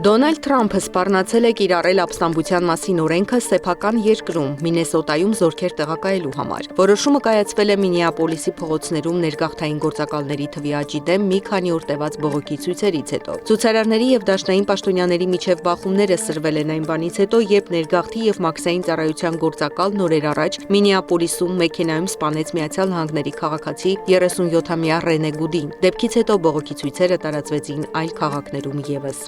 Դոնալդ Թրամփը սպառնացել է կիրառել ապստամբության մասին օրենքը սեփական երկրում Մինեսոտայում զորքեր տեղակայելու համար։ Որոշումը կայացվել է Մինեապոլիսի փողոցներում ներգաղթային գործակալների թվի աճի դեմ մի քանի օր տևած բողոքի ցույցերից հետո։ Ցուցարարների եւ դաշնային պաշտոնյաների միջև բախումները սրվել են այն բանից հետո, երբ ներգաղթի եւ մաքսային ծառայության գործակալն օրեր առաջ Մինեապոլիսում մեքենայում սպանեց Միացյալ Նահանգների քաղաքացի 37-ամյա Ռենե Գուդին։ Դեպքից հետո բողոքի ցույցերը տարածվեցին այլ քաղաքներում ևս։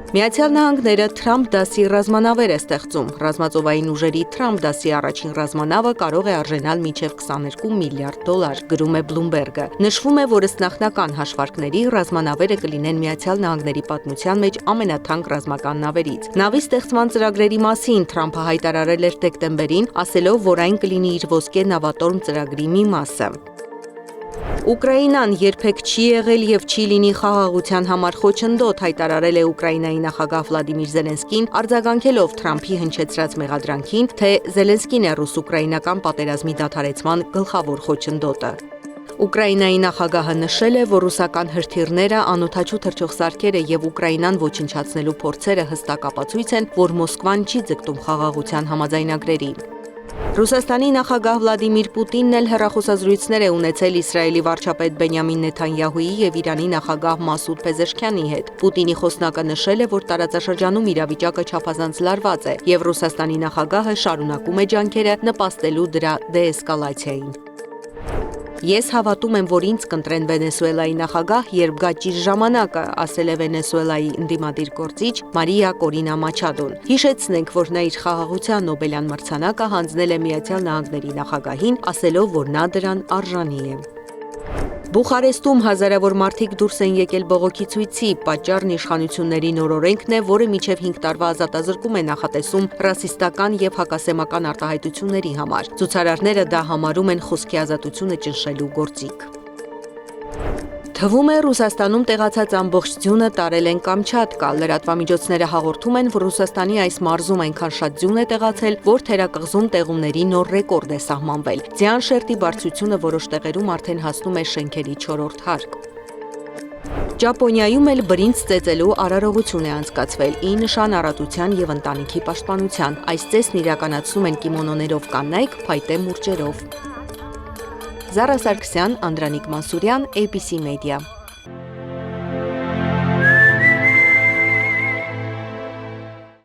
Միացյալ Նահանգները Թրամփ դասի ռազմանավեր է ստեղծում։ Ռազմածովային ուժերի Թրամփ դասի առաջին ռազմանավը կարող է արժենալ մինչև $22 միլիարդ, գրում է Bloomberg-ը։ Նշվում է, որ ըստ նախնական հաշվարկների ռազմանավերը կլինեն Միացյալ Նահանգների պատմության մեջ ամենաթանկ ռազմական նավերից։ Նավի ստեղծման ծրագրերի մասին Թրամփը հայտարարել էր դեկտեմբերին, ասելով, որ այն կլինի իր ոսկե նավատորմ ծրագրի մի մասը։ Ուկրաինան երբեք չի եղել եւ չի լինի խաղաղության համար խոչընդոտ, հայտարարել է Ուկրաինայի նախագահ Վլադիմիր Զելենսկին, արձագանքելով Թրամփի հնչեցրած մեղադրանքին, թե Զելենսկին է ռուս-ուկրաինական պատերազմի դադարեցման գլխավոր խոչընդոտը։ Ուկրաինայի նախագահը նշել է, որ ռուսական հրթիռները, անօդաչու թռչող սարքերը եւ Ուկրաինան ոչնչացնելու փորձերը հստակ ապացույց են, որ Մոսկվան չի ձգտում խաղաղության համաձայնագրերի։ Ռուսաստանի նախագահ Վլադիմիր Պուտինն էլ հեռախոսազրույցներ է ունեցել Իսրայելի վարչապետ Բենյամին Նեթանյահուի եւ Իրանի նախագահ Մասուդ Փեզեշքյանի հետ։ Պուտինի խոսնակը նշել է, որ տարածաշրջանում իրավիճակը չափազանց լարված է եւ Ռուսաստանի նախագահը շարունակում է ջանքերը նպաստելու դրա դեէսկալացիային։ Ես հավատում եմ, որ ինձ կընտրեն Վենեսուելայի նախագահ, երբ գա ճիշտ ժամանակը, ասել է Վենեսուելայի ընդդիմադիր գործիչ Մարիա Կորինա Մաչադոն։ Հիշեցնենք, որ նա իր խաղաղության Նոբելյան մրցանակը հանձնել է Միացյալ Նահանգների նախագահին, ասելով, որ նա դրան արժանի է։ Բուխարեստում հազարավոր մարդիկ դուրս են եկել բողոքի ցույցի, պատճառն իշխանությունների նոր օրենքն է, որը մինչև 5 տարվա ազատազրկում է նախատեսում ռասիստական եւ հակասեմական արտահայտությունների համար։ Ցուցարարները դա համարում են խոսքի ազատությունը ճնշելու գործիք։ Թվում է Ռուսաստանում տեղացած ամբողջ ձյունը տարել են Կամչատկա։ Լրատվամիջոցները հաղորդում են, որ Ռուսաստանի այս մարզում այնքան շատ ձյուն է տեղացել, որ թերակղզում տեղումների նոր ռեկորդ է սահմանվել։ Ձյան շերտի բարձրությունը որոշ տեղերում արդեն հասնում է շենքերի 4-րդ հարկ։ Ճապոնիայում էլ բրինձ ծեծելու արարողություն է անցկացվել՝ ի նշան առատության եւ ընտանիքի պաշտպանության։ Այս ծեսն իրականացնում են կիմոնոներով կանայք փայտե մուրճերով։ Զարա Սարգսյան, Անդրանիկ Մանսուրյան, ABC Media։